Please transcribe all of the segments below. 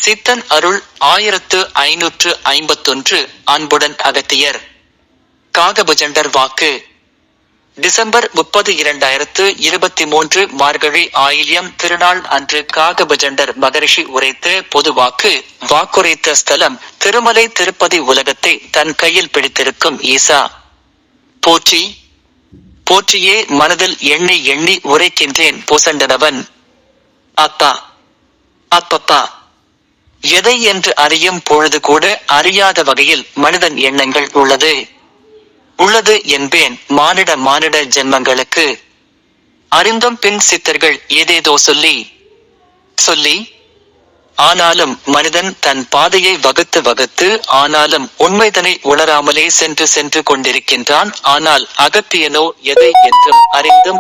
சித்தன் அருள் 1551 அன்புடன் அகத்தியர். காகபுஜண்டர் வாக்கு. டிசம்பர் 30 2023 மார்கழி ஆயில்யம் திருநாள் அன்று காகபுஜண்டர் மகரிஷி உரைத்த பொது வாக்கு. வாக்குரைத்த ஸ்தலம் திருமலை திருப்பதி. உலகத்தை தன் கையில் பிடித்திருக்கும் ஈசா போற்றி. போற்றியே மனதில் எண்ணி எண்ணி உரைக்கின்றேன் புசண்டனவன். அப்பா அப்பப்பா. எதை என்று அறியும் பொழுது கூட அறியாத வகையில் மனிதன் எண்ணங்கள் உள்ளது என்பேன். மானிட ஜென்மங்களுக்கு அறிந்தும் பின் சித்தர்கள் ஏதேதோ சொல்லி ஆனாலும் மனிதன் தன் பாதையை வகுத்து ஆனாலும் உண்மைதனை உணராமலே சென்று கொண்டிருக்கின்றான். ஆனால் அகத்தியனோ எதை என்றும்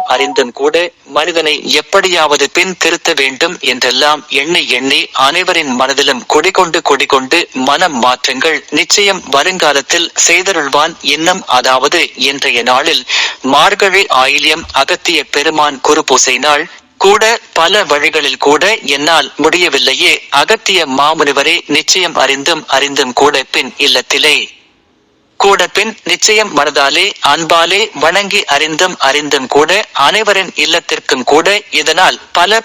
அறிந்தும் கூட மனிதனை எப்படியாவது பின் திருத்த வேண்டும் என்றெல்லாம் எண்ணி அனைவரின் மனதிலும் குடிகொண்டு மனம் மாற்றங்கள் நிச்சயம் வருங்காலத்தில் செய்தருள்வான். இன்னும் அதாவது இன்றைய நாளில் மார்கழி ஆயில்யம் அகத்திய பெருமான் குருபூசை நாள் கூட. பல வழிகளில் கூட என்னால் முடியவில்லையே அகத்திய மாமுனிவரே நிச்சயம் அறிந்தும் கூட பின் இல்லத்திலே கூட பின் நிச்சயம் மனதாலே அன்பாலே வணங்கி அறிந்தும் கூட அனைவரின் இல்லத்திற்கும் கூட இதனால்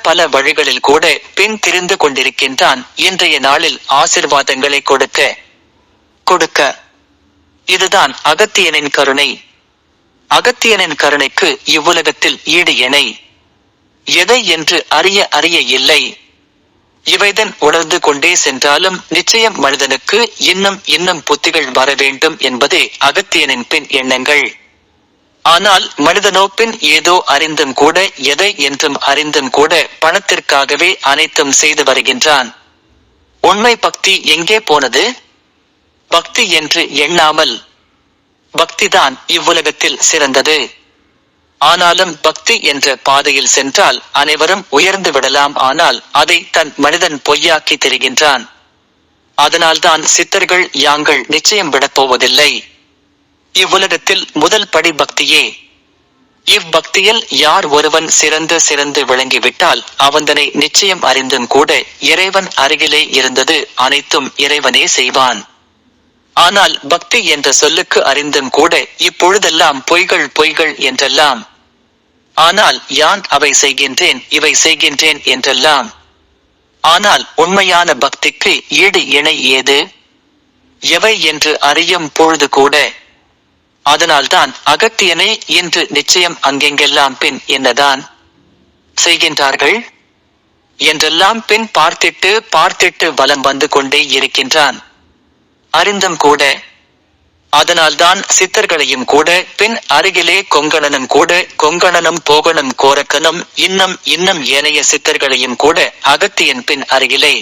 பல வழிகளில் கூட பின் திரிந்து கொண்டிருக்கின்றான். இன்றைய நாளில் ஆசிர்வாதங்களை கொடுக்க இதுதான் அகத்தியனின் கருணை. அகத்தியனின் கருணைக்கு இவ்வுலகத்தில் ஈடு இணை எதை என்று அறிய இல்லை. இவைதன் உணர்ந்து கொண்டே சென்றாலும் நிச்சயம் மனிதனுக்கு இன்னும் புத்திகள் வர வேண்டும் என்பதே அகத்தியனின் பின் எண்ணங்கள். ஆனால் மனிதனோ பின் ஏதோ அறிந்தும் கூட எதை என்றும் அறிந்தும் கூட பணத்திற்காகவே அனைத்தும் செய்து வருகின்றான். உண்மை பக்தி எங்கே போனது? பக்தி என்று எண்ணாமல் பக்திதான் இவ்வுலகத்தில் சிறந்தது. ஆனாலும் பக்தி என்ற பாதையில் சென்றால் அனைவரும் உயர்ந்து விடலாம். ஆனால் அதை தன் மனிதன் பொய்யாக்கி தெரிகின்றான். அதனால்தான் சித்தர்கள் யாங்கள் நிச்சயம் விடப்போவதில்லை. இவ்வுலகத்தில் முதல் படி பக்தியே. இவ்வக்தியில் யார் ஒருவன் சிறந்து விளங்கிவிட்டால் அவந்தனை நிச்சயம் அறிந்தும் கூட இறைவன் அருகிலே இருந்தது அனைத்தும் இறைவனே செய்வான். ஆனால் பக்தி என்ற சொல்லுக்கு அறிந்தும் கூட இப்பொழுதெல்லாம் பொய்கள் என்றெல்லாம். ஆனால் யான் அவை செய்கின்றேன் இவை செய்கின்றேன் என்றெல்லாம். ஆனால் உண்மையான பக்திக்கு ஈடு இணை ஏது? எவை என்று அறியும் பொழுது கூட. அதனால்தான் அகத்தியனை இன்று நிச்சயம் அங்கெங்கெல்லாம் பின் என்னதான் செய்கின்றார்கள் என்றெல்லாம் பின் பார்த்திட்டு வலம் வந்து கொண்டே இருக்கின்றான். அறிந்தும் கூட. அதனால்தான் சித்தர்களையும் கூட பின் அருகிலே கொங்கணனும் போகணும் கோரக்கனும் இன்னும் ஏனைய சித்தர்களையும் கூட அகத்தியன் பின் அருகிலே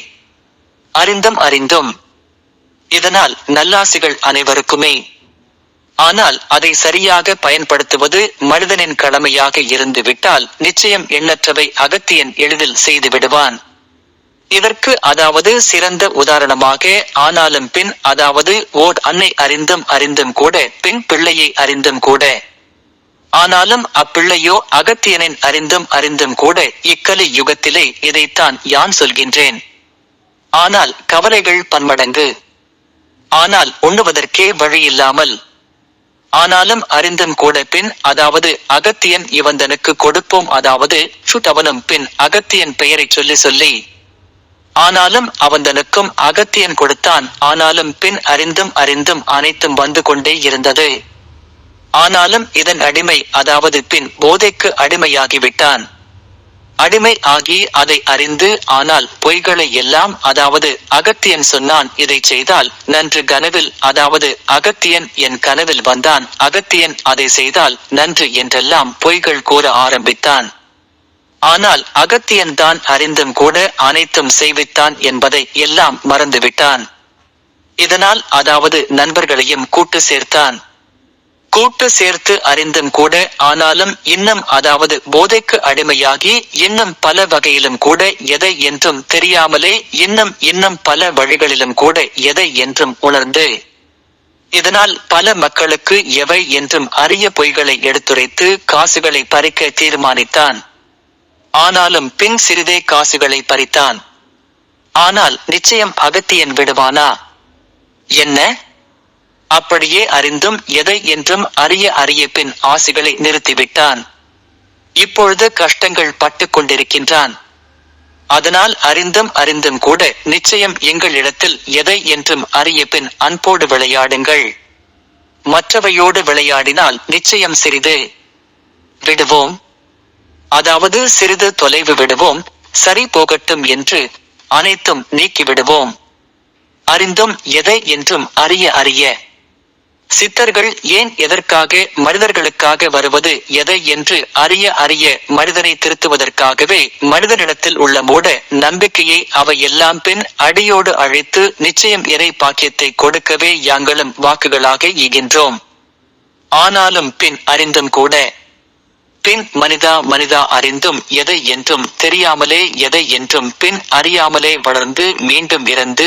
அறிந்தும். இதனால் நல்லாசிகள் அனைவருக்குமே. ஆனால் அதை சரியாக பயன்படுத்துவது மனிதனின் கடமையாக இருந்து விட்டால் நிச்சயம் எண்ணற்றவை அகத்தியன் எளிதில் செய்து விடுவான். இதற்கு அதாவது சிறந்த உதாரணமாக ஆனாலும் பின் அதாவது ஓர் அன்னை அறிந்தும் கூட பின் பிள்ளையை அறிந்தும் கூட. ஆனாலும் அப்பிள்ளையோ அகத்தியனின் அறிந்தும் கூட இக்கலி யுகத்திலே இதைத்தான் யான் சொல்கின்றேன். ஆனால் கவலைகள் பன்மடங்கு. ஆனால் உண்ணுவதற்கே வழியில்லாமல். ஆனாலும் அறிந்தும் கூட பின் அதாவது அகத்தியன் இவந்தனுக்கு கொடுப்போம் அதாவது அவனும் பின் அகத்தியன் பெயரை சொல்லி ஆனாலும் அவந்தனுக்கும் அகத்தியன் கொடுத்தான். ஆனாலும் பின் அறிந்தும் அனைத்தும் வந்து கொண்டே இருந்தது. ஆனாலும் இதன் அடிமை அதாவது பின் போதைக்கு அடிமையாகிவிட்டான். அடிமை ஆகி அதை அறிந்து ஆனால் பொய்களை எல்லாம் அதாவது அகத்தியன் சொன்னான் இதை செய்தால் நன்று கனவில் அதாவது அகத்தியன் என் கனவில் வந்தான் அகத்தியன் அதை செய்தால் நன்று என்றெல்லாம் பொய்கள் கூற ஆரம்பித்தான். ஆனால் அகத்தியன் தான் அறிந்தும் கூட அனைத்தும் செய்வித்தான் என்பதை எல்லாம் மறந்துவிட்டான். இதனால் அதாவது நண்பர்களையும் கூட்டு சேர்த்து அறிந்தும் கூட ஆனாலும் இன்னும் அதாவது போதைக்கு அடிமையாகி இன்னும் பல வகையிலும் கூட எதை என்றும் தெரியாமலே இன்னும் பல வழிகளிலும் கூட எதை என்றும் உணர்ந்து இதனால் பல மக்களுக்கு எவை என்றும் அரிய பொய்களை எடுத்துரைத்து காசுகளை பறிக்க தீர்மானித்தான். ஆனாலும் பின் சிறிதே காசுகளை பறித்தான். ஆனால் நிச்சயம் அகத்தியன் விடுவானா? என்ன? அப்படியே அறிந்தும் எதை என்றும் அறிய பின் ஆசைகளை நிறுத்திவிட்டான். இப்பொழுது கஷ்டங்கள் பட்டுக் கொண்டிருக்கின்றான். அதனால் அறிந்தும் கூட நிச்சயம் எங்களிடத்தில் எதை என்றும் அறிய பின் அன்போடு விளையாடுங்கள். மற்றவையோடு விளையாடினால் நிச்சயம் சிறிது விடுவோம், அதாவது சிறிது தொலைவு விடுவோம், சரி போகட்டும் என்று அனைத்தும் நீக்கிவிடுவோம். அறிந்தும் எதை என்றும் அறிய சித்தர்கள் ஏன் எதற்காக மனிதர்களுக்காக வருவது எதை என்று அறிய மனிதனை திருத்துவதற்காகவே மனிதனிடத்தில் உள்ள மூட நம்பிக்கையை அவையெல்லாம் பின் அடியோடு அழைத்து நிச்சயம் இறை பாக்கியத்தை கொடுக்கவே யாங்களும் வாக்குகளாக ஈகின்றோம். ஆனாலும் பின் அறிந்தும் கூட பின் மனிதா அறிந்தும் எதை என்றும் தெரியாமலே எதை என்றும் பின் அறியாமலே வளர்ந்து மீண்டும் இறந்து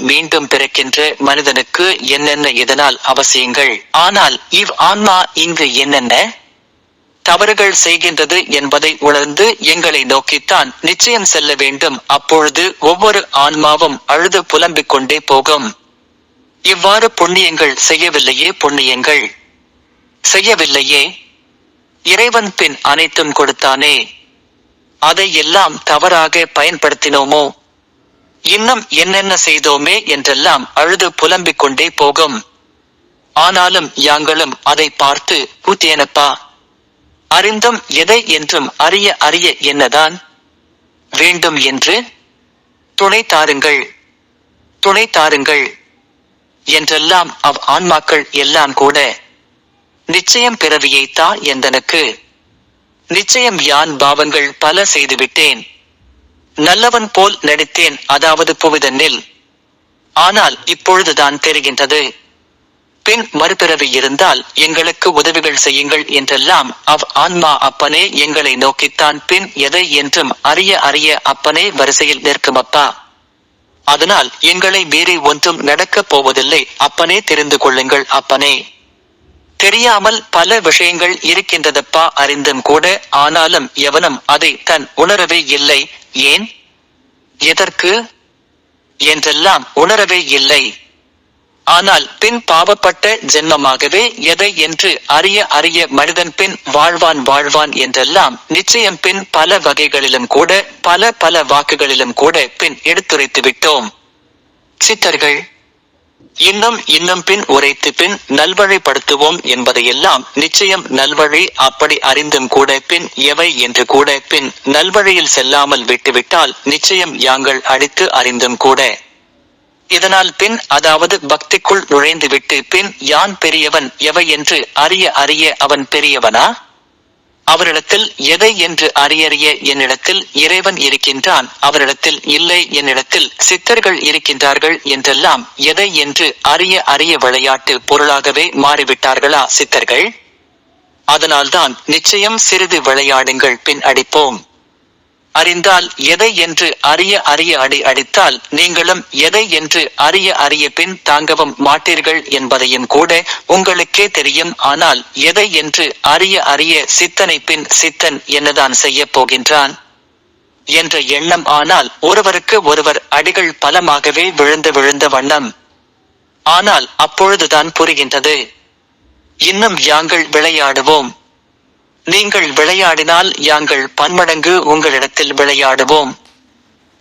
மீண்டும் பிறக்கின்ற மனிதனுக்கு என்னென்ன இதனால் அவசியங்கள். ஆனால் ஆன்மா இங்கு என்னென்ன தவறுகள் செய்கின்றது என்பதை உணர்ந்து எங்களை நோக்கித்தான் நிச்சயம் செல்ல வேண்டும். அப்பொழுது ஒவ்வொரு ஆன்மாவும் அழுது புலம்பிக் கொண்டே போகும். இவ்வாறு புண்ணியங்கள் செய்யவில்லையே, புண்ணியங்கள் செய்யவில்லையே, இறைவன் பின் அனைத்தும் கொடுத்தானே, அதை எல்லாம் தவறாக பயன்படுத்தினோமோ, இன்னும் என்னென்ன செய்தோமே என்றெல்லாம் அழுது புலம்பிக் கொண்டே போகும். ஆனாலும் யாங்களும் அதை பார்த்து கூத்தேனப்பா, அறிந்தும் எதை என்றும் அறிய என்னதான் வேண்டும் என்று துணை தாருங்கள் என்றெல்லாம் ஆன்மாக்கள் எல்லாம் கூட நிச்சயம் பிறவியை தா எந்தனுக்கு, நிச்சயம் யான் பாவங்கள் பல செய்துவிட்டேன், நல்லவன் போல் நடித்தேன், அதாவது புவிதனில். ஆனால் இப்பொழுதுதான் தெரிகின்றது, பின் மறுபிறவி இருந்தால் எங்களுக்கு உதவிகள் செய்யுங்கள் என்றெல்லாம் ஆன்மா அப்பனே எங்களை நோக்கித்தான் பின் எதை என்றும் அறிய அப்பனே வரிசையில் நிற்குமப்பா. அதனால் எங்களை மீறி ஒன்றும் நடக்கப் போவதில்லை அப்பனே, தெரிந்து கொள்ளுங்கள் அப்பனே. தெரியாமல் பல விஷயங்கள் இருக்கின்றதப்பா, அறிந்தும் கூட ஆனாலும் எவனும் அதை தன் உணரவே இல்லை. ஏன், எதற்கு என்றெல்லாம் உணரவே இல்லை. ஆனால் பின் பாவப்பட்ட ஜென்மமாகவே எதை என்று அறிய மனிதன் பின் வாழ்வான் என்றெல்லாம் நிச்சயம் பின் பல வகைகளிலும் கூட பல வாக்குகளிலும் கூட பின் எடுத்துரைத்து விட்டோம். சித்தர்கள் இன்னும் பின் உரைத்து பின் நல்வழிப்படுத்துவோம் என்பதையெல்லாம் நிச்சயம் நல்வழி அப்படி அறிந்தும் கூட பின் எவை என்று கூட பின் நல்வழியில் செல்லாமல் விட்டுவிட்டால் நிச்சயம் யாங்கள் அடித்து அறிந்தும் கூட இதனால் பின் அதாவது பக்திக்குள் நுழைந்துவிட்டு பின் யான் பெரியவன் எவை என்று அறிய அவன் பெரியவனா? அவரிடத்தில் எதை என்று அறிய என்னிடத்தில் இறைவன் இருக்கின்றான், அவரிடத்தில் இல்லை என்னிடத்தில் சித்தர்கள் இருக்கின்றார்கள் என்றெல்லாம் எதை என்று அறிய விளையாட்டு பொருளாகவே மாறிவிட்டார்களா சித்தர்கள்? அதனால்தான் நிச்சயம் சிறிது விளையாடுங்கள் பின் அடிப்போம். அறிந்தால் எதை என்று அறிய அடித்தால் நீங்களும் எதை என்று அறிய பின் தாங்கவும் மாட்டீர்கள் என்பதையும் கூட உங்களுக்கே தெரியும். ஆனால் எதை என்று அறிய சித்தனை பின் சித்தன் என்னதான் செய்ய போகின்றான் என்ற எண்ணம். ஆனால் ஒருவருக்கு ஒருவர் அடிகள் பலமாகவே விழுந்த வண்ணம். ஆனால் அப்பொழுதுதான் புரிகின்றது, இன்னும் யாங்கள் விளையாடுவோம், நீங்கள் விளையாடினால் யாங்கள் பன்மடங்கு உங்களிடத்தில் விளையாடுவோம்,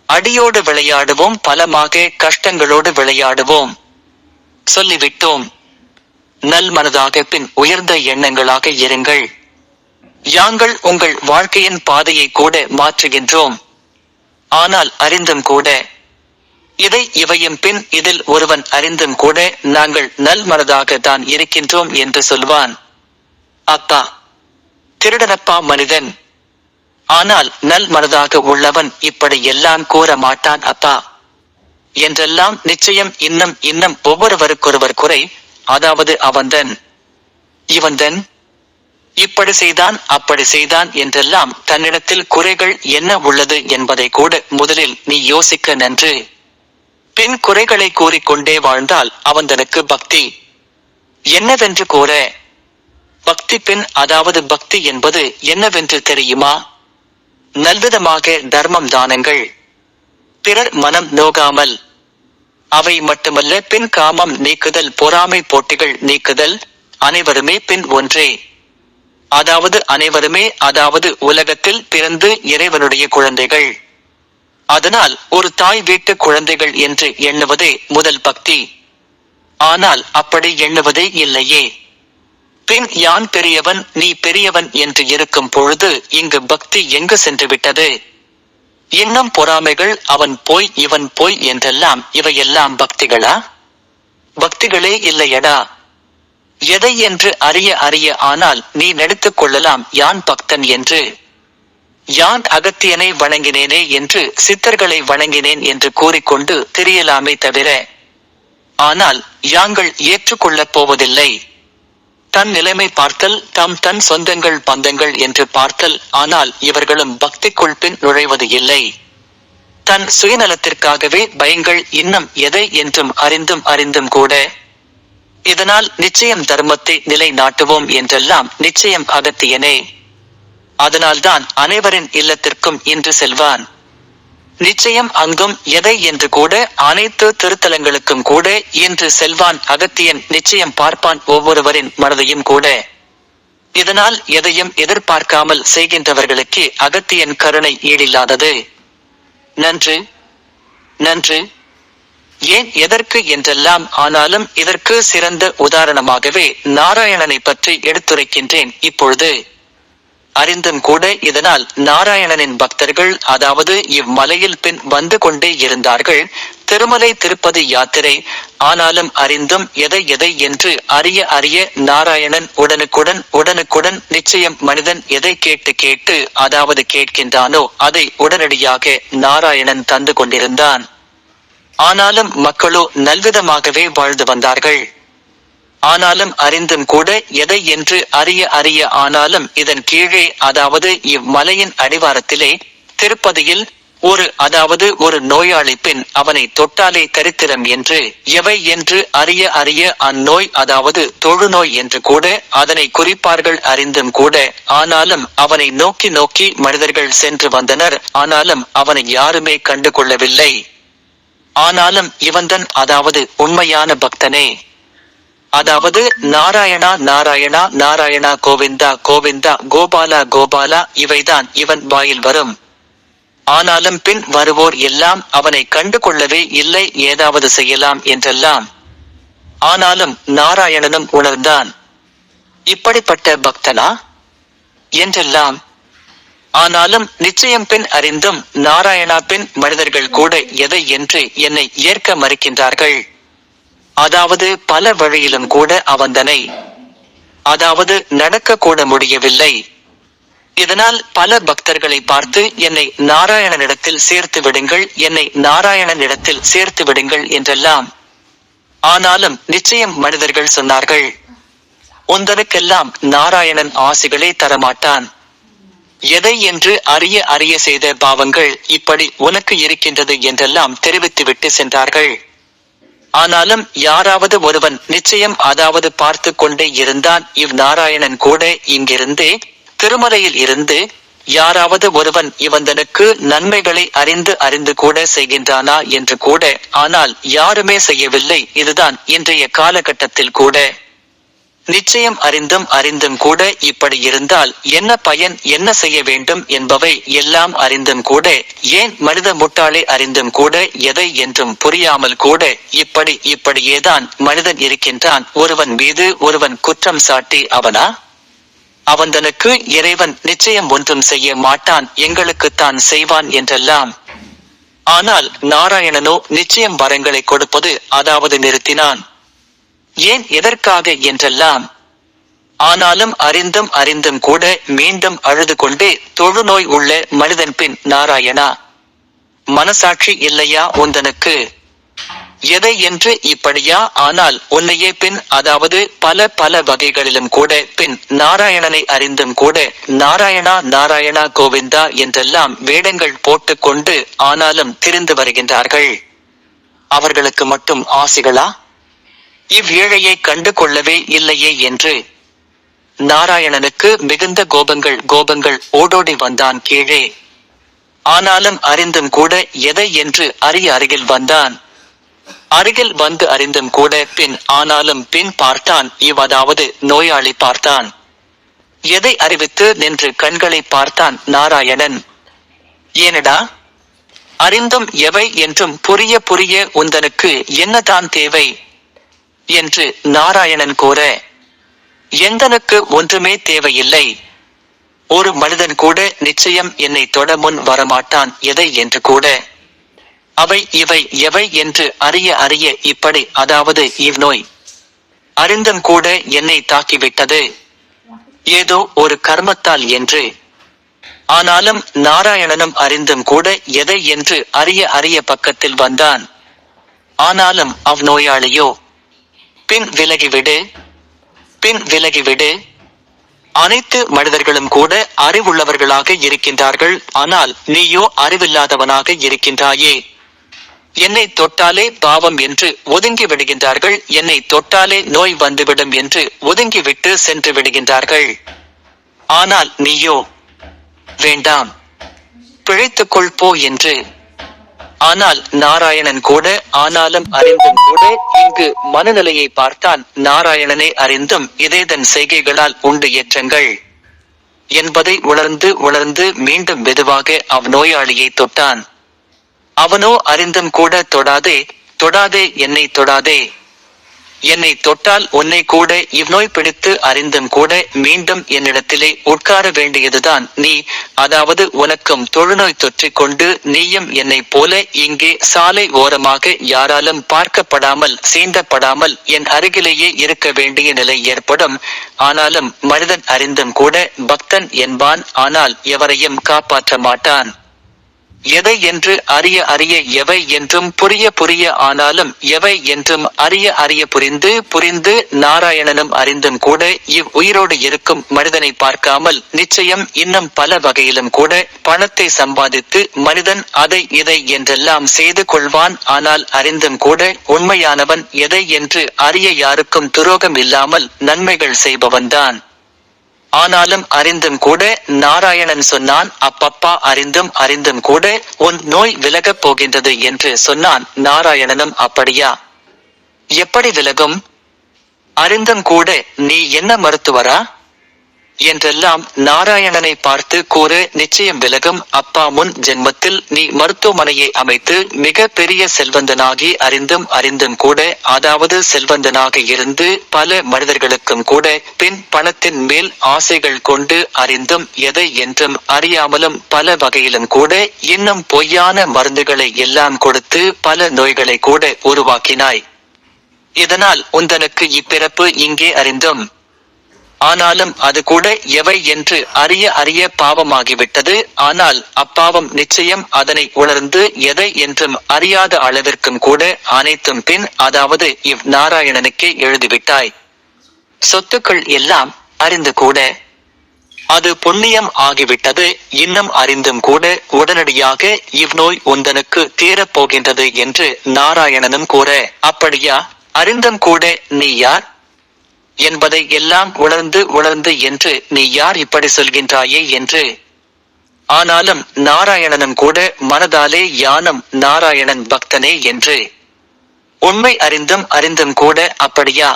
அடியோடு விளையாடுவோம், பலமாக கஷ்டங்களோடு விளையாடுவோம் சொல்லிவிட்டோம். நல் மனதாக பின் உயர்ந்த எண்ணங்களாக இருங்கள். யாங்கள் உங்கள் வாழ்க்கையின் பாதையை கூட மாற்றுகின்றோம். ஆனால் அறிந்தும் கூட இவையும் பின் இதில் ஒருவன் அறிந்தும் கூட நாங்கள் நல் மனதாக தான் இருக்கின்றோம் என்று சொல்வான். அப்பா, திருடனப்பா மனிதன், ஆனால் நல் மனதாக உள்ளவன் இப்படி எல்லாம் கூற மாட்டான் அப்பா என்றெல்லாம் நிச்சயம் இன்னும் ஒவ்வொருவருக்கொருவர் குறை, அதாவது அவன்தன் இவன்தன் இப்படி செய்தான் அப்படி செய்தான் என்றெல்லாம் தன்னிடத்தில் குறைகள் என்ன உள்ளது என்பதை கூட முதலில் நீ யோசிக்க நன்று. பின் குறைகளை கூறிக்கொண்டே வாழ்ந்தால் அவன்தனுக்கு பக்தி என்னவென்று கூற, பக்தி பின் அதாவது பக்தி என்பது என்னவென்று தெரியுமா? நல்விதமாக தர்மம் தானங்கள் பிறர் மனம் நோகாமல். அவை மட்டுமல்ல, பின் காமம் நீக்குதல், பொறாமை போட்டிகள் நீக்குதல். அனைவருமே பின் ஒன்றே. அதாவது அனைவருமே, அதாவது உலகத்தில் பிறந்து இறைவனுடைய குழந்தைகள். அதனால் ஒரு தாய் வீட்டு குழந்தைகள் என்று எண்ணுவதே முதல் பக்தி. ஆனால் அப்படி எண்ணுவதே இல்லையே. பின் யான் பெரியவன் நீ பெரியவன் என்று இருக்கும் பொழுது இங்கு பக்தி எங்கு சென்று விட்டது? இன்னும் பொறாமைகள், அவன் போய் இவன் போய் என்றெல்லாம், இவையெல்லாம் பக்திகளா? பக்திகளே இல்லையடா. எதை என்று அறிய அறிய ஆனால் நீ நடித்துக் கொள்ளலாம் யான் பக்தன் என்று. யான் அகத்தியனை வணங்கினேனே என்று, சித்தர்களை வணங்கினேன் என்று கூறிக்கொண்டு தெரியலாமே தவிர, ஆனால் யாங்கள் ஏற்றுக்கொள்ளப் போவதில்லை. தன் நிலைமை பார்த்தல், தன் சொந்தங்கள் பந்தங்கள் என்று பார்த்தல். ஆனால் இவர்களும் பக்திக்குள் பின் நுழைவது இல்லை. தன் சுயநலத்திற்காகவே பயங்கள், இன்னும் எதை என்றும் அறிந்தும் கூட. இதனால் நிச்சயம் தர்மத்தை நிலை நாட்டுவோம் என்றெல்லாம் நிச்சயம் அகத்தியனே. அதனால்தான் அனைவரின் இல்லத்திற்கும் இன்று செல்வான். நிச்சயம் அங்கும் எதை என்று கூட, அனைத்து திருத்தலங்களுக்கும் கூட இன்று செல்வான் அகத்தியன். நிச்சயம் பார்ப்பான் ஒவ்வொருவரின் மனதையும் கூட. இதனால் எதையும் எதிர்பார்க்காமல் செய்கின்றவர்களுக்கு அகத்தியன் கருணை ஈடில்லாதது. நன்று நன்று. ஏன் எதற்கு என்றெல்லாம். ஆனாலும் இதற்கு சிறந்த உதாரணமாகவே நாராயணனை பற்றி எடுத்துரைக்கின்றேன் இப்பொழுது. அறிந்தும் கூட இதனால் நாராயணனின் பக்தர்கள், அதாவது இம்மலையில் பின் வந்து கொண்டே இருந்தார்கள். திருமலை திருப்பதி யாத்திரை. ஆனாலும் அறிந்தும் எதை என்று அறிய அறிய நாராயணன் உடனுக்குடன் நிச்சயம் மனிதன் எதை கேட்டு அதாவது கேட்கின்றானோ அதை உடனடியாக நாராயணன் தந்து கொண்டிருந்தான். ஆனாலும் மக்களோ நல்விதமாகவே வாழ்ந்து வந்தார்கள். ஆனாலும் அறிந்தும் கூட எதை என்று அறிய அறிய ஆனாலும் இதன் கீழே, அதாவது இம்மலையின் அடிவாரத்திலே திருப்பதியில் ஒரு நோயாளி பின் அவனை தொட்டாலே தரித்திரம் என்று, எவை என்று அறிய அறிய அந்நோய், அதாவது தொழுநோய் என்று கூட அதனை குறிப்பார்கள் அறிந்தும் கூட. ஆனாலும் அவனை நோக்கி மனிதர்கள் சென்று வந்தனர். ஆனாலும் அவனை யாருமே கண்டு கொள்ளவில்லை. ஆனாலும் இவன்தான், அதாவது உண்மையான பக்தனே. அதாவது நாராயணா நாராயணா நாராயணா, கோவிந்தா கோவிந்தா, கோபாலா கோபாலா, இவைதான் இவன் வாயில் வரும். ஆனாலும் பின் வருவோர் எல்லாம் அவனை கண்டு கொள்ளவே இல்லை, ஏதாவது செய்யலாம் என்றெல்லாம். ஆனாலும் நாராயணனும் உணர்ந்தான், இப்படிப்பட்ட பக்தனா என்றெல்லாம். ஆனாலும் நிச்சயம் பின் அறிந்தும் நாராயணா பின் மனிதர்கள் கூட எதை என்று என்னை ஏற்க மறுக்கின்றார்கள். அதாவது பல வழியிலும் கூட அவந்தனை, அதாவது நடக்க கூட முடியவில்லை. இதனால் பல பக்தர்களை பார்த்து என்னை நாராயணனிடத்தில் சேர்த்து விடுங்கள், என்னை நாராயணனிடத்தில் சேர்த்து விடுங்கள் என்றெல்லாம். ஆனாலும் நிச்சயம் மனிதர்கள் சொன்னார்கள், உந்தனுக்கெல்லாம் நாராயணன் ஆசிகளே தரமாட்டான். எதை என்று அறிய அறிய செய்த பாவங்கள் இப்படி உனக்கு இருக்கின்றது என்றெல்லாம் தெரிவித்துவிட்டு சென்றார்கள். ஆனாலும் யாராவது ஒருவன் நிச்சயம், அதாவது பார்த்து கொண்டே இருந்தான். நாராயணன் கூட இங்கிருந்தே திருமலையில் இருந்து யாராவது ஒருவன் இவந்தனுக்கு நன்மைகளை அறிந்து கூட செய்கின்றானா என்று கூட. ஆனால் யாருமே செய்யவில்லை. இதுதான் இன்றைய காலகட்டத்தில் கூட. நிச்சயம் அறிந்தும் கூட இப்படி இருந்தால் என்ன பயன், என்ன செய்ய வேண்டும் என்பவை எல்லாம் அறிந்தும் கூட, ஏன் மனித முட்டாளே அறிந்தும் கூட எதை என்றும் புரியாமல் கூட இப்படியேதான் மனிதன் இருக்கின்றான். ஒருவன் மீது ஒருவன் குற்றம் சாட்டி அவனா? அவந்தனுக்கு இறைவன் நிச்சயம் ஒன்றும் செய்ய மாட்டான், எங்களுக்குத்தான் செய்வான் என்றெல்லாம். ஆனால் நாராயணனோ நிச்சயம் வரங்களை கொடுப்பது, அதாவது நிறுத்தினான். ஏன் எதற்காக என்றெல்லாம். ஆனாலும் அறிந்தும் கூட மீண்டும் அழுது கொண்டே, தொழுநோய் உள்ள மனிதன் பின் நாராயணா, மனசாட்சி இல்லையா உந்தனுக்கு? எதை என்று இப்படியா? ஆனால் உன்னையே பின், அதாவது பல வகைகளிலும் கூட பின் நாராயணனை அறிந்தும் கூட நாராயணா நாராயணா கோவிந்தா என்றெல்லாம் வேடங்கள் போட்டுக்கொண்டு ஆனாலும் திரிந்து வருகின்றார்கள். அவர்களுக்கு மட்டும் ஆசிகளா? இவ்வேழையை கண்டு கொள்ளவே இல்லையே என்று நாராயணனுக்கு மிகுந்த கோபங்கள் ஓடோடி வந்தான் கீழே. ஆனாலும் அறிந்தும் கூட எதை என்று அறிய அருகில் வந்தான். அருகில் வந்து அறிந்தும் கூட பின் ஆனாலும் பின் பார்த்தான். அதாவது நோயாளி பார்த்தான். எதை அறிவித்து நின்று கண்களை பார்த்தான் நாராயணன். ஏனடா அறிந்தும் எவை என்றும் புரிய புரிய உந்தனுக்கு என்னதான் தேவை என்று நாராயணன் கூற, எந்தனுக்கு ஒன்றுமே தேவையில்லை. ஒரு மனிதன் கூட நிச்சயம் என்னை தொட முன் வரமாட்டான். எதை என்று கூட அவை இவை எவை என்று அறிய அறிய இப்படி அதாவது இவ்நோய் அறிந்தும் கூட என்னை தாக்கிவிட்டது ஏதோ ஒரு கர்மத்தால் என்று. ஆனாலும் நாராயணனும் அறிந்தும் கூட எதை என்று அறிய அறிய பக்கத்தில் வந்தான். ஆனாலும் அவ்நோயாளியோ பின் விலகிவிடு, பின் விலகிவிடு. அனைத்து மனிதர்களும் கூட அறிவுள்ளவர்களாக இருக்கின்றார்கள். ஆனால் நீயோ அறிவில்லாதவனாக இருக்கின்றாயே. என்னை தொட்டாலே பாவம் என்று ஒதுங்கி விடுகின்றார்கள். என்னை தொட்டாலே நோய் வந்துவிடும் என்று ஒதுங்கிவிட்டு சென்று விடுகின்றார்கள். ஆனால் நீயோ வேண்டாம், பிழைத்துக்கொள் போ என்று. ஆனால் நாராயணன் கூட ஆனாலும் அறிந்தும் கூட இங்கு மனநிலையை பார்த்தான். நாராயணனை அறிந்தும் இதேதன் செய்கைகளால் உண்டு ஏற்றங்கள் என்பதை உணர்ந்து உணர்ந்து மீண்டும் மெதுவாக அவ்நோயாளியை தொட்டான். அவனோ அறிந்தும் கூட தொடாதே, தொடாதே, என்னை தொடாதே. என்னை தொட்டால் உன்னை கூட இவ்நோய் பிடித்து அறிந்தும் கூட மீண்டும் என்னிடத்திலே உட்கார வேண்டியதுதான் நீ. அதாவது உனக்கும் தொழுநோய் தொற்றிக் கொண்டு நீயும் என்னை போல இங்கே சாலை ஓரமாக யாராலும் பார்க்கப்படாமல் சீண்டப்படாமல் என் அருகிலேயே இருக்க வேண்டிய நிலை ஏற்படும். ஆனாலும் மனிதன் அறிந்தும் கூட பக்தன் என்பான். ஆனால் எவரையும் காப்பாற்ற மாட்டான். எதை என்று அறிய அறிய எவை என்றும் புரிய புரிய ஆனாலும் எவை என்றும் அறிய அறிய புரிந்து புரிந்து நாராயணனும் அறிந்தும் கூட உயிரோடு இருக்கும் மனிதனை பார்க்காமல் நிச்சயம் இன்னும் பல வகையிலும் கூட பணத்தை சம்பாதித்து மனிதன் அதை இதை என்றெல்லாம் செய்து கொள்வான். ஆனால் அறிந்தும் கூட உண்மையானவன் எதை என்று அறிய யாருக்கும் துரோகம் இல்லாமல் நன்மைகள் செய்பவன்தான். ஆனாலும் அறிந்தும் கூட நாராயணன் சொன்னான், அப்பப்பா அறிந்தும் அறிந்தும் கூட உன் நோய் விலகப் போகின்றது என்று சொன்னான். நாராயணனும் அப்படியா, எப்படி விலகும்? அறிந்தும் கூட நீ என்ன மருத்துவரா என்றெல்லாம் நாராயணனை பார்த்து கூற, நிச்சயம் விலகும் அப்பா. முன் ஜென்மத்தில் நீ மருத்துவமனையை அமைத்து மிக பெரிய செல்வந்தனாகி அறிந்தும் அறிந்தும் கூட அதாவது செல்வந்தனாக இருந்து பல மனிதர்களுக்கும் கூட பின் பணத்தின் மேல் ஆசைகள் கொண்டு அறிந்தும் எதை என்றும் அறியாமலும் பல வகையிலும் கூட இன்னும் பொய்யான மருந்துகளை எல்லாம் கொடுத்து பல நோய்களை கூட உருவாக்கினாய். இதனால் உந்தனுக்கு இப்பிறப்பு இங்கே அறிந்தும் ஆனாலும் அது கூட எவை என்று அறிய அறிய பாவமாகிவிட்டது. ஆனால் அப்பாவம் நிச்சயம் அதனை உணர்ந்து எதை என்றும் அறியாத அளவிற்கும் கூட அனைத்தும் பின் அதாவது நாராயணனுக்கே எழுதிவிட்டாய். சொத்துக்கள் எல்லாம் அறிந்து கூட அது புண்ணியம் ஆகிவிட்டது. இன்னும் அறிந்தும் கூட உடனடியாக இவ்நோய் உந்தனுக்கு தீரப்போகின்றது என்று நாராயணனும் கூற, அப்படியா, அறிந்தும் கூட நீ யார் என்பதை எல்லாம் உணர்ந்து உணர்ந்து என்று நீ யார் இப்படி சொல்கின்றாயே என்று. ஆனாலும் நாராயணனும் கூட மனதாலே யானும் நாராயணன் பக்தனே என்று. உண்மை அறிந்தும் அறிந்தும் கூட அப்படியா,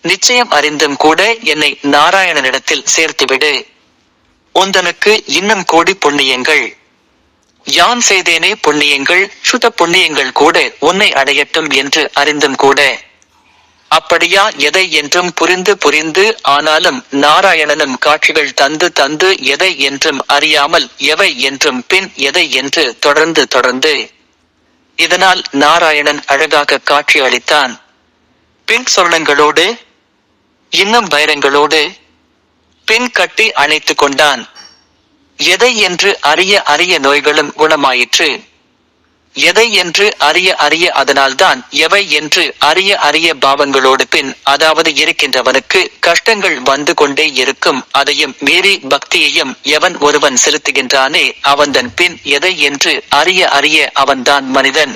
நிச்சயம் அறிந்தும் கூட என்னை நாராயணனிடத்தில் சேர்த்துவிடு. உந்தனுக்கு இன்னும் கோடி புண்ணியங்கள். யான் செய்தேனே புண்ணியங்கள், சுத புண்ணியங்கள் கூட உன்னை அடையட்டும் என்று அறிந்தும் கூட அப்படியா, எதை என்றும் புரிந்து புரிந்து ஆனாலும் நாராயணனும் காட்சிகள் தந்து தந்து எதை என்றும் அறியாமல் எவை என்றும் பின் எதை என்று தொடர்ந்து தொடர்ந்து. இதனால் நாராயணன் அழகாக காட்சி அளித்தான். பின் சொர்ணங்களோடு இன்னும் வைரங்களோடு பின் கட்டி அணைத்து கொண்டான். எதை என்று அறிய அறிய நோய்களும் குணமாயிற்று. எதை என்று அறிய அறிய அதனால்தான் எவை என்று அறிய அறிய பாவங்களோடு பின் அதாவது இருக்கின்றவனுக்கு கஷ்டங்கள் வந்து கொண்டே இருக்கும். அதையும் மீறி பக்தியையும் எவன் ஒருவன் செலுத்துகின்றானே அவன்தன் பின் எதை என்று அறிய அறிய அவன்தான் மனிதன்.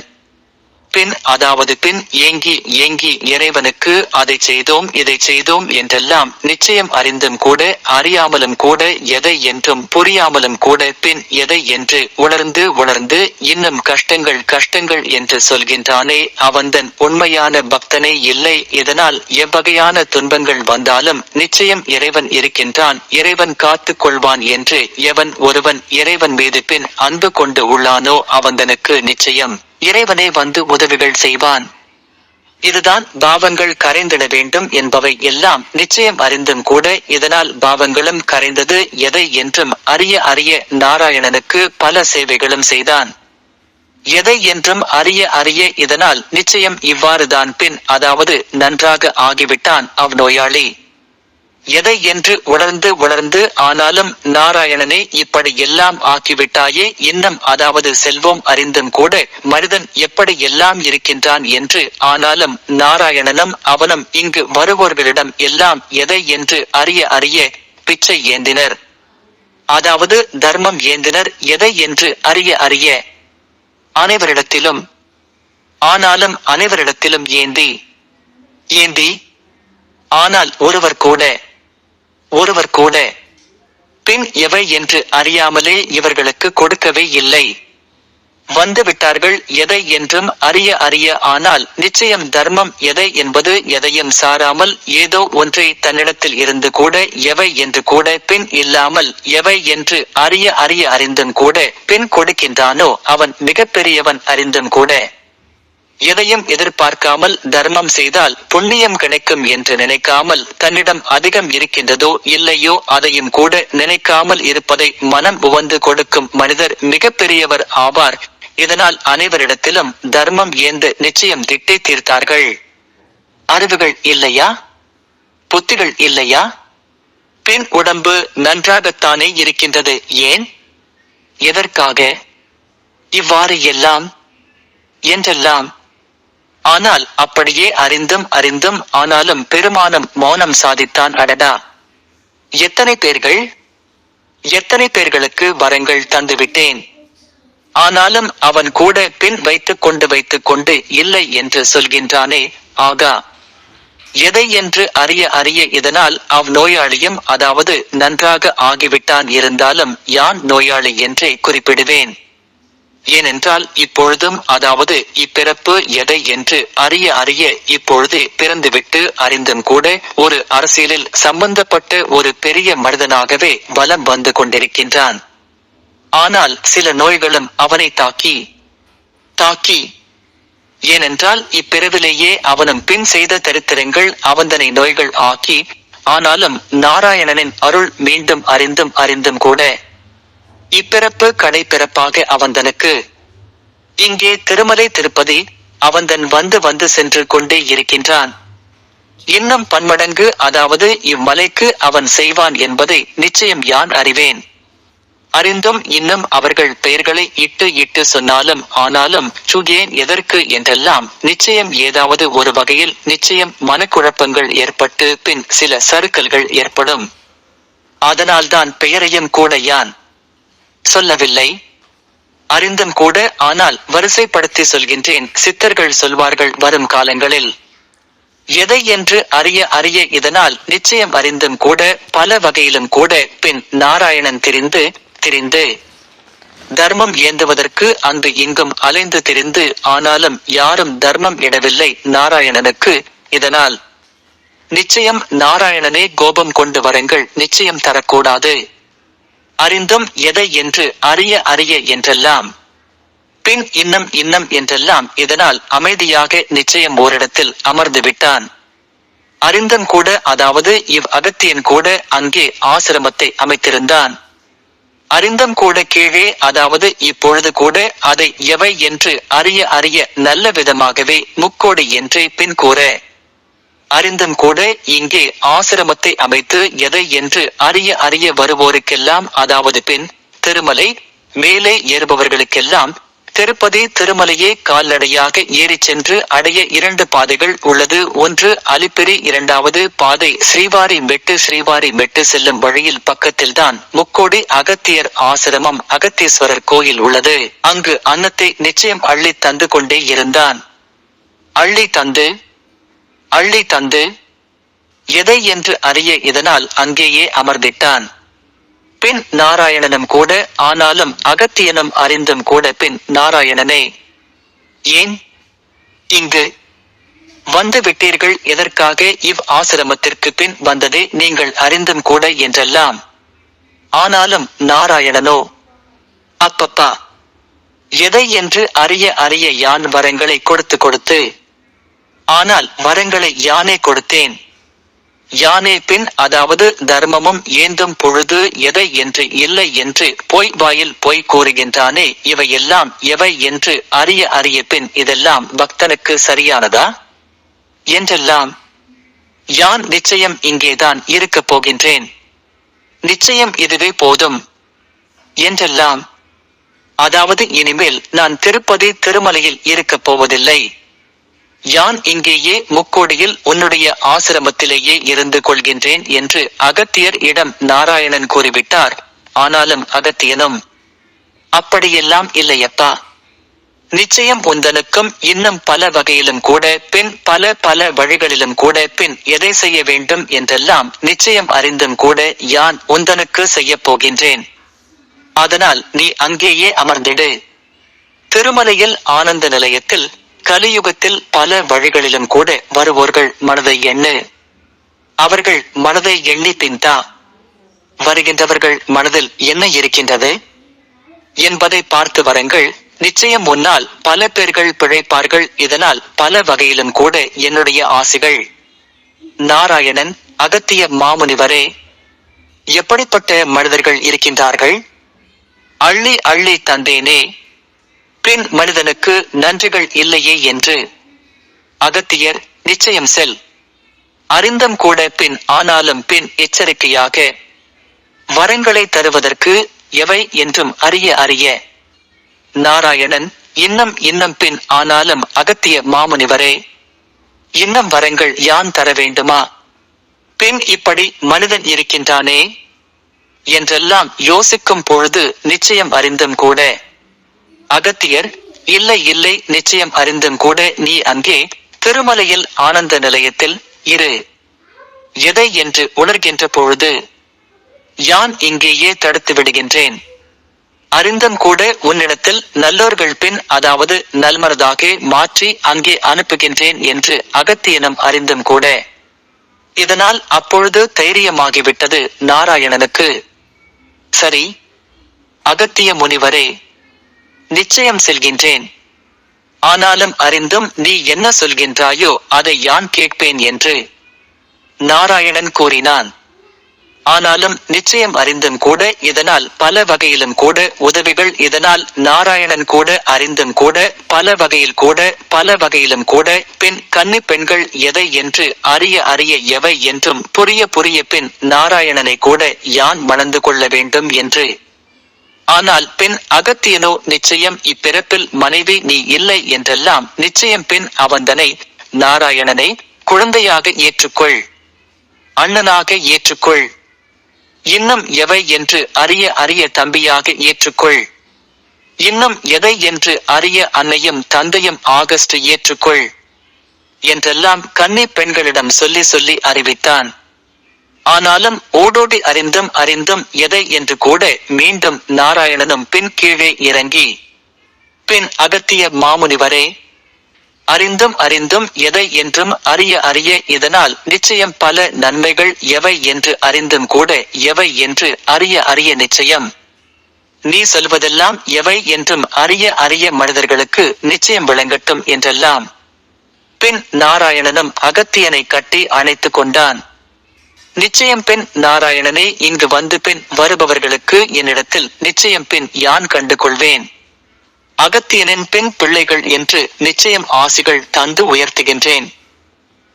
பின் ஏங்கி ஏங்கி இறைவனுக்கு அதை செய்தோம் இதை செய்தோம் என்றெல்லாம் நிச்சயம் அறிந்தும் கூட அறியாமலும் கூட எதை என்றும் புரியாமலும் கூட பின் எதை என்று உணர்ந்து இன்னும் கஷ்டங்கள் என்று சொல்கின்றானே அவன்தன் உண்மையான பக்தனே இல்லை. இதனால் எவ்வகையான துன்பங்கள் வந்தாலும் நிச்சயம் இறைவன் இருக்கின்றான், இறைவன் காத்துக் கொள்வான் என்று எவன் ஒருவன் இறைவன் மீது பின் அன்பு கொண்டு உள்ளானோ அவன்தனுக்கு நிச்சயம் இறைவனே வந்து உதவிகள் செய்வான். இதுதான் பாவங்கள் கரைந்திட வேண்டும் என்பவை எல்லாம் நிச்சயம் அறிந்தும் கூட இதனால் பாவங்களும் கரைந்தது எதை என்றும் அறிய நாராயணனுக்கு பல சேவைகளும் செய்தான். எதை என்றும் அறிய இதனால் நிச்சயம் இவ்வாறுதான் பின் அதாவது நன்றாக ஆகிவிட்டான் நோயாளி. எதை என்று உணர்ந்து ஆனாலும் நாராயணனே இப்படி எல்லாம் ஆக்கிவிட்டாயே, இன்னும் அதாவது செல்வம் அறிந்தும் கூட மனிதன் எப்படி எல்லாம் இருக்கின்றான் என்று ஆனாலும் நாராயணனும் அவனும் இங்கு வருவோர்களிடம் எல்லாம் எதை என்று அறிய பிச்சை ஏந்தினர், அதாவது தர்மம் ஏந்தினர். எதை என்று அறிய அனைவரிடத்திலும் ஆனாலும் அனைவரிடத்திலும் ஏந்தி ஆனால் ஒருவர் கூட பின் எவை என்று அறியாமலே இவர்களுக்கு கொடுக்கவே இல்லை. வந்து விட்டார்கள் எதை என்றும் அறிய ஆனால் நிச்சயம் தர்மம் எதை என்பது எதையும் சாராமல் ஏதோ ஒன்றை தன்னிடத்தில் இருந்து கூட எவை என்று கூட பின் இல்லாமல் எவை என்று அறிந்தும் கூட பின் கொடுக்கின்றானோ அவன் மிக பெரியவன். அறிந்தும் கூட எதையும் எதிர்பார்க்காமல் தர்மம் செய்தால் புண்ணியம் கிடைக்கும் என்று நினைக்காமல் தன்னிடம் அதிகம் இருக்கின்றதோ இல்லையோ அதையும் கூட நினைக்காமல் இருப்பதை மனம் உவந்து கொடுக்கும் மனிதர் மிக பெரியவர் ஆவார். இதனால் அனைவரிடத்திலும் தர்மம் ஏந்து நிச்சயம் திட்டை தீர்த்தார்கள். அறிவுகள் இல்லையா, புத்திகள் இல்லையா? பின் உடம்பு நன்றாகத்தானே இருக்கின்றது, ஏன் எதற்காக இவ்வாறு எல்லாம் என்றெல்லாம். ஆனால் அப்படியே அறிந்தும் ஆனாலும் பெருமானம் மௌனம் சாதித்தான். அடடா, எத்தனை பேர்களுக்கு வரங்கள் தந்துவிட்டேன், ஆனாலும் அவன் கூட பின் வைத்துக் கொண்டு இல்லை என்று சொல்கின்றானே. ஆகா, எதை என்று அறிய இதனால் நோயாளியும் அதாவது நன்றாக ஆகிவிட்டான். இருந்தாலும் யான் நோயாளி என்றே குறிப்பிடுவேன். ஏனென்றால் இப்பொழுதும் அதாவது இப்பிறப்பு எதை என்று அறிய இப்பொழுதே பிறந்துவிட்டு அறிந்தும் கூட ஒரு அரசியலில் சம்பந்தப்பட்ட ஒரு பெரிய மனிதனாகவே வலம் வந்து கொண்டிருக்கின்றான். ஆனால் சில நோய்களும் அவனை தாக்கி ஏனென்றால் இப்பிறவிலேயே அவனும் பின் செய்த தரித்திரங்கள் அவந்தனை நோய்கள் ஆக்கி. ஆனாலும் நாராயணனின் அருள் மீண்டும் அறிந்தும் கூட இப்பிறப்பு கடைப்பிறப்பாக அவந்தனுக்கு இங்கே திருமலை திருப்பதி அவந்தன் வந்து சென்று கொண்டே இருக்கின்றான். இன்னும் பன்மடங்கு அதாவது இம்மலைக்கு அவன் செய்வான் என்பதை நிச்சயம் யான் அறிவேன். அறிந்தும் இன்னும் அவர்கள் பெயர்களை இட்டு சொன்னாலும் ஆனாலும் ஏன் எதற்கு என்றெல்லாம் நிச்சயம் ஏதாவது ஒரு வகையில் நிச்சயம் மனக்குழப்பங்கள் ஏற்பட்டு பின் சில சறுக்கல்கள் ஏற்படும். அதனால்தான் பெயரையும் கூட யான் சொல்லவில்லை. அறிந்தும் கூட ஆனால் வரிசைப்படுத்தி சொல்கின்றேன். சித்தர்கள் சொல்வார்கள் வரும் காலங்களில் எதை என்று அறிய இதனால் நிச்சயம் அறிந்தும் கூட பல வகையிலும் கூட பின் நாராயணன் திரிந்து தர்மம் ஏந்துவதற்கு அங்கு இங்கும் அலைந்து திரிந்து ஆனாலும் யாரும் தர்மம் இடவில்லை நாராயணனுக்கு. இதனால் நிச்சயம் நாராயணனே கோபம் கொண்டு வரங்கள் நிச்சயம் தரக்கூடாது. அறிந்தும் எதை என்று அறிய என்றெல்லாம் பின் இன்னம் என்றெல்லாம் இதனால் அமைதியாக நிச்சயம் ஓரிடத்தில் அமர்ந்து விட்டான். அறிந்தும் கூட அதாவது அகத்தியன் கூட அங்கே ஆசிரமத்தை அமைத்திருந்தான். அறிந்தும் கூட கீழே அதாவது இப்பொழுது கூட அதை எவை என்று அறிய நல்ல விதமாகவே முக்கோடி என்றே பின் கூற அறிந்தும் கூட இங்கே ஆசிரமத்தை அமைத்து எதை என்று அறிய வருவோருக்கெல்லாம் அதாவது பின் திருமலை மேலே ஏறுபவர்களுக்கெல்லாம் திருப்பதி திருமலையே கால்நடையாக ஏறிச் சென்று அடைய 2 பாதைகள் உள்ளது. ஒன்று அலிப்பிரி, 2வது பாதை ஸ்ரீவாரி மெட்டு செல்லும் வழியில் பக்கத்தில்தான் முக்கோடி அகத்தியர் ஆசிரமம் அகத்தீஸ்வரர் கோயில் உள்ளது. அங்கு அன்னத்தை நிச்சயம் அள்ளி தந்து கொண்டே இருந்தான். அள்ளி தந்து அள்ளி தந்து எதை என்று அறிய இதனால் அங்கேயே அமர்ந்திட்டான். பின் நாராயணனும் கூட, ஆனாலும் அகத்தியனும் அறிந்தும் கூட, பின் நாராயணனே, ஏன் இங்கு வந்து விட்டீர்கள், எதற்காக இவ் ஆசிரமத்திற்கு பின் வந்ததே நீங்கள் அறிந்தும் கூட என்றெல்லாம். ஆனாலும் நாராயணனோ, அப்பப்பா, எதை என்று அறிய அறிய யான் வரங்களை கொடுத்து ஆனால் வரங்களை யானே கொடுத்தேன். யானே பின் அதாவது தர்மமும் ஏந்தும் பொழுது எதை என்று இல்லை என்று பொய் வாயில் பொய் கூறுகின்றானே, இவையெல்லாம் எவை என்று அறிய அறிய பின் இதெல்லாம் பக்தனுக்கு சரியானதா என்றெல்லாம். யான் நிச்சயம் இங்கேதான் இருக்கப் போகின்றேன், நிச்சயம் இதுவே போதும் என்றெல்லாம். அதாவது இனிமேல் நான் திருப்பதி திருமலையில் இருக்கப் போவதில்லை, யான் இங்கேயே முக்கோடியில் உன்னுடைய ஆசிரமத்திலேயே இருந்து கொள்கின்றேன் என்று அகத்தியர் இடம் நாராயணன் கூறிவிட்டார். ஆனாலும் அகத்தியனும், அப்படியெல்லாம் இல்லையப்பா, நிச்சயம் உந்தனுக்கும் இன்னும் பல வகையிலும் கூட, பின் பல பல வழிகளிலும் கூட, பின் எதை செய்ய வேண்டும் என்றெல்லாம் நிச்சயம் அறிந்தும் கூட யான் உந்தனுக்கு செய்யப் போகின்றேன். அதனால் நீ அங்கேயே அமர்ந்திடு. திருமலையில் ஆனந்த நிலையத்தில் கலியுகத்தில் பல வழிகளிலும் கூட வருவோர்கள் மனதை எண்ணு. அவர்கள் மனதை எண்ணி பின்தா வருகின்றவர்கள் மனதில் என்ன இருக்கின்றது என்பதை பார்த்து வரங்கள். நிச்சயம் முன்னால் பல பேர்கள் பிழைப்பார்கள். இதனால் பல வகையிலும் கூட என்னுடைய ஆசிகள். நாராயணன், அகத்திய மாமுனிவரே, எப்படிப்பட்ட மனிதர்கள் இருக்கின்றார்கள்? அள்ளி அள்ளி தந்தேனே, பின் மனிதனுக்கு நன்றிகள் இல்லையே என்று. அகத்தியர், நிச்சயம் செல். அறிந்தும் கூட பின் ஆனாலும் பின் எச்சரிக்கையாக வரங்களை தருவதற்கு எவை என்றும் அறிய அறிய. நாராயணன், இன்னும் இன்னும் பின் ஆனாலும் அகத்திய மாமுனிவரே, இன்னும் வரங்கள் யான் தர வேண்டுமா? பின் இப்படி மனிதன் இருக்கின்றானே என்றெல்லாம் யோசிக்கும் பொழுது நிச்சயம் அறிந்தும் கூட. அகத்தியர், இல்லை இல்லை, நிச்சயம் அறிந்தும் கூட நீ அங்கே திருமலையில் ஆனந்த நிலையத்தில் இரு. எதை என்று உணர்கின்ற பொழுது யான் இங்கேயே தடுத்து விடுகின்றேன். அறிந்தும் கூட உன்னிடத்தில் நல்லோர்கள் பின் அதாவது நல்மனதாக மாற்றி அங்கே அனுப்புகின்றேன் என்று அகத்தியனும் அறிந்தும் கூட. இதனால் அப்பொழுது தைரியமாகிவிட்டது நாராயணனுக்கு. சரி அகத்திய முனிவரே, நிச்சயம் செல்கின்றேன். ஆனாலும் அறிந்தும் நீ என்ன சொல்கின்றாயோ அதை யான் கேட்பேன் என்று நாராயணன் கூறினான். ஆனாலும் நிச்சயம் அறிந்தும் கூட இதனால் பல வகையிலும் கூட உதவிகள். இதனால் நாராயணன் கூட அறிந்தும் கூட பல வகையில் கூட பல வகையிலும் கூட பின் கன்னி பெண்கள் எதை என்று அறிய அறிய எவை என்றும் புரிய புரிய பின் நாராயணனை கூட யான் மணந்து கொள்ள வேண்டும் என்று. ஆனால் பின் அகத்தியனோ, நிச்சயம் இப்பிறப்பில் மனைவி நீ இல்லை என்றெல்லாம். நிச்சயம் பின் அவந்தனை நாராயணனை குழந்தையாக ஏற்றுக்கொள், அண்ணனாக ஏற்றுக்கொள், இன்னும் எவை என்று அறிய அறிய தம்பியாக ஏற்றுக்கொள், இன்னும் எதை என்று அறிய அன்னையும் தந்தையும் ஆகஸ்ட் ஏற்றுக்கொள் என்றெல்லாம் கன்னி பெண்களிடம் சொல்லி சொல்லி அறிவித்தான். ஆனாலும் ஓடோடி அறிந்தும் அறிந்தும் எதை என்று கூட மீண்டும் நாராயணனும் பின் கீழே இறங்கி, பின் அகத்திய மாமுனிவரே, அறிந்தும் அறிந்தும் எதை என்றும் அறிய அறிய இதனால் நிச்சயம் பல நன்மைகள். எவை என்று அறிந்தும் கூட எவை என்று அறிய அறிய நிச்சயம் நீ சொல்வதெல்லாம் எவை என்றும் அறிய அறிய மனிதர்களுக்கு நிச்சயம் விளங்கட்டும் என்றெல்லாம். பின் நாராயணனும் அகத்தியனை கட்டி அணைத்து கொண்டான். நிச்சயம் பின் நாராயணனே, இங்கு வந்து பின் வருபவர்களுக்கு என்னிடத்தில் நிச்சயம் பின் யான் கண்டு கொள்வேன். அகத்தியனின் பின் பிள்ளைகள் என்று நிச்சயம் ஆசிகள் தந்து உயர்த்துகின்றேன்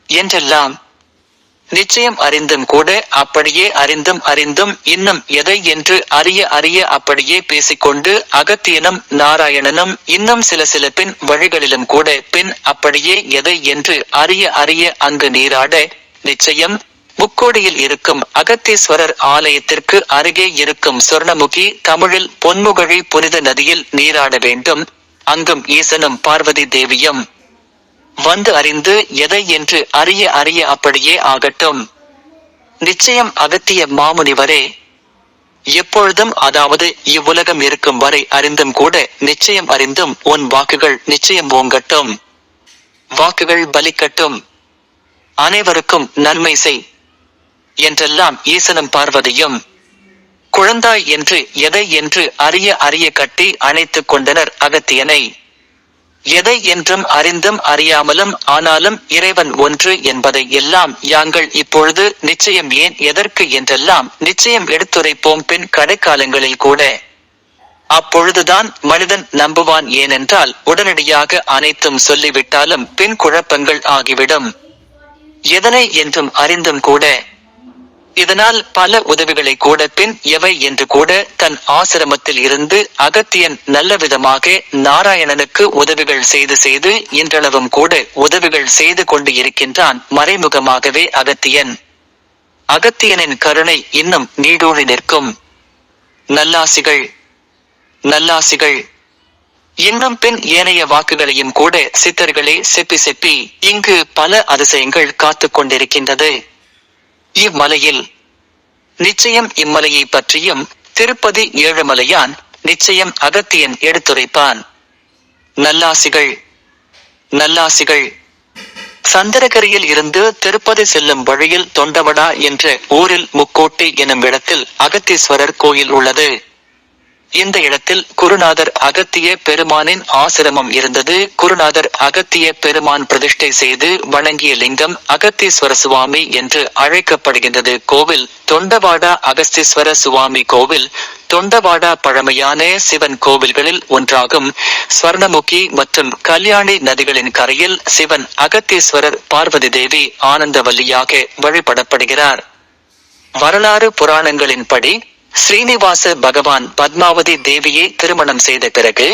என்றெல்லாம். நிச்சயம் அறிந்தும் கூட அப்படியே அறிந்தும் அறிந்தும் இன்னும் எதை என்று அறிய அறிய அப்படியே பேசிக்கொண்டு அகத்தியனும் நாராயணனும் இன்னும் சில சில பின் வழிகளிலும் கூட பின் அப்படியே எதை என்று அறிய அறிய அங்கு நீராட. நிச்சயம் முக்கோடியில் இருக்கும் அகத்தீஸ்வரர் ஆலயத்திற்கு அருகே இருக்கும் சொர்ணமுகி தமிழில் பொன்முகழி புனித நதியில் நீராட வேண்டும். அங்கும் ஈசனும் பார்வதி தேவியும் வந்து அறிந்து எதை என்று அறிய அறிய அப்படியே ஆகட்டும். நிச்சயம் அகத்திய மாமுனிவரே. எப்பொழுதும், அதாவது இவ்வுலகம் இருக்கும் வரை அறிந்தும் கூட நிச்சயம் அறிந்தும் உன் வாக்குகள் நிச்சயம் ஓங்கட்டும். வாக்குகள் பலிக்கட்டும். அனைவருக்கும் நன்மை செய் என்றெல்லாம் ஈசனும் பார்வதியும் குழந்தாய் என்று எதை என்று அறிய அறிய கட்டி அணைத்துக் கொண்டனர் அகத்தியனை. எதை என்றும் அறிந்தும் அறியாமலும் ஆனாலும் இறைவன் ஒன்று என்பதை எல்லாம் யாங்கள் இப்பொழுது நிச்சயம் ஏன் எதற்கு என்றெல்லாம் நிச்சயம் எடுத்துரைப்போம் பின் கடைக்காலங்களில் கூட. அப்பொழுதுதான் மனிதன் நம்புவான். ஏனென்றால் உடனடியாக அனைத்தும் சொல்லிவிட்டாலும் பின் குழப்பங்கள் ஆகிவிடும். எதனை என்றும் அறிந்தும் கூட. இதனால் பல உதவிகளை கூட பின் எவை என்று கூட தன் ஆசிரமத்தில் இருந்து அகத்தியன் நல்லவிதமாக நாராயணனுக்கு உதவிகள் செய்து செய்து இன்றளவும் கூட உதவிகள் செய்து கொண்டு இருக்கின்றான் மறைமுகமாகவே அகத்தியன். அகத்தியனின் கருணை இன்னும் நீடூழி நிற்கும். நல்லாசிகள் நல்லாசிகள். இன்னும் பின் ஏனைய வாக்குகளையும் கூட சித்தர்களே செப்பி செப்பி இங்கு பல அதிசயங்கள் காத்துக் கொண்டிருக்கின்றது. இம்மலையில் நிச்சயம் இம்மலையை பற்றியும் திருப்பதி ஏழுமலையான் நிச்சயம் அகத்தியன் எடுத்துரைப்பான். நல்லாசிகள் நல்லாசிகள். சந்திரகிரியில் இருந்து திருப்பதி செல்லும் வழியில் தொண்டவடா என்ற ஊரில் முக்கோட்டை எனும் இடத்தில் அகத்தீஸ்வரர் கோயில் உள்ளது. இந்த இடத்தில் குருநாதர் அகத்திய பெருமானின் ஆசிரமம் இருந்தது. குருநாதர் அகத்திய பெருமான் பிரதிஷ்டை செய்து வணங்கிய லிங்கம் அகத்தீஸ்வர சுவாமி என்று அழைக்கப்படுகின்றது. கோவில் தொண்டவாடா அகஸ்தீஸ்வர சுவாமி கோவில். தொண்டவாடா பழமையான சிவன் கோவில்களில் ஒன்றாகும். ஸ்வர்ணமுகி மற்றும் கல்யாணி நதிகளின் கரையில் சிவன் அகத்தீஸ்வரர் பார்வதி தேவி ஆனந்தவல்லியாக வழிபடப்படுகிறார். வரலாறு புராணங்களின்படி ஸ்ரீனிவாச பகவான் பத்மாவதி தேவியை திருமணம் செய்த பிறகு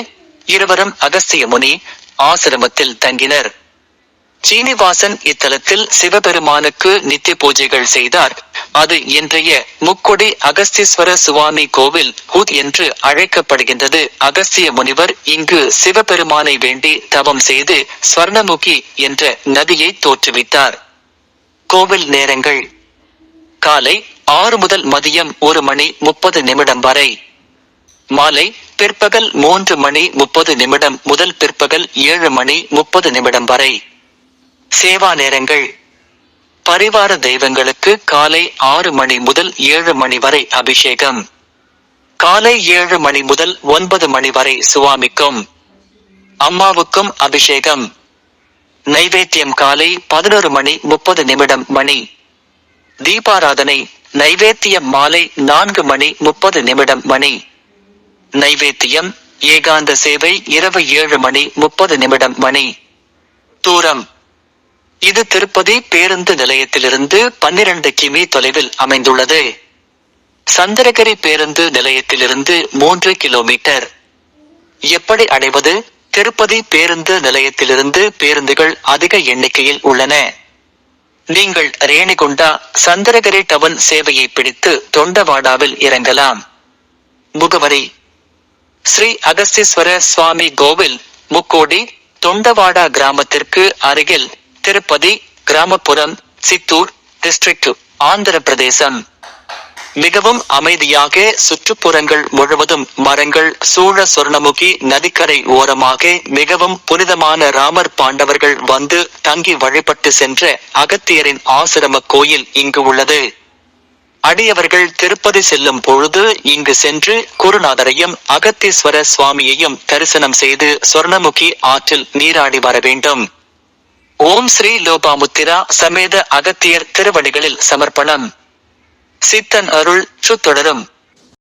இருவரும் அகஸ்திய முனி ஆசிரமத்தில் தங்கினர். சீனிவாசன் இத்தலத்தில் சிவபெருமானுக்கு நித்திய பூஜைகள் செய்தார். அது இன்றைய முக்கொடி அகஸ்தீஸ்வர சுவாமி கோவில் என்று அழைக்கப்படுகின்றது. அகஸ்திய முனிவர் இங்கு சிவபெருமானை வேண்டி தவம் செய்து ஸ்வர்ணமுகி என்ற நதியை தோற்றுவித்தார். கோவில் நேரங்கள் காலை 6 முதல் மதியம் 1:30 வரை. மாலை பிற்பகல் 3:30 முதல் பிற்பகல் 7:30 வரை. சேவா நேரங்கள் பரிவார தெய்வங்களுக்கு காலை 6 மணி முதல் 7 மணி வரை அபிஷேகம். காலை 7 மணி முதல் 9 மணி வரை சுவாமிக்கும் அம்மாவுக்கும் அபிஷேகம். நைவேத்தியம் காலை 11:30 மணி. தீபாராதனை நைவேத்தியம் மாலை 4:30 மணி. நைவேத்தியம் ஏகாந்த சேவை இரவு 7:30 மணி. தூரம் இது திருப்பதி பேருந்து நிலையத்திலிருந்து 12 கிமி தொலைவில் அமைந்துள்ளது. சந்திரகிரி பேருந்து நிலையத்திலிருந்து 3 கிலோமீட்டர். எப்படி அடைவது? திருப்பதி பேருந்து நிலையத்திலிருந்து பேருந்துகள் அதிக எண்ணிக்கையில் உள்ளன. நீங்கள் ரேணிகுண்டா சந்திரகிரி டவுன் சேவையை பிடித்து தொண்டவாடாவில் இறங்கலாம். முகவரி: ஸ்ரீ அகஸ்தீஸ்வர சுவாமி கோவில், முக்கோடி, தொண்டவாடா கிராமத்திற்கு அருகில், திருப்பதி, கிராமப்புறம், சித்தூர் டிஸ்ட்ரிக்ட், ஆந்திர பிரதேசம். மிகவும் அமைதியாக சுற்றுப்புறங்கள் முழுவதும் மரங்கள் சூழ சொர்ணமுகி நதிக்கரை ஓரமாக மிகவும் புனிதமான ராமர் பாண்டவர்கள் வந்து தங்கி வழிபட்டு சென்ற அகத்தியரின் ஆசிரம கோயில் இங்கு உள்ளது. அடியவர்கள் திருப்பதி செல்லும் பொழுது இங்கு சென்று குருநாதரையும் அகத்தீஸ்வர சுவாமியையும் தரிசனம் செய்து சொர்ணமுகி ஆற்றில் நீராடி வர வேண்டும். ஓம் ஸ்ரீ லோபாமுத்திரா சமேத அகத்தியர் திருவடிகளில் சமர்ப்பணம். சித்தன் அருள் தொடரும்.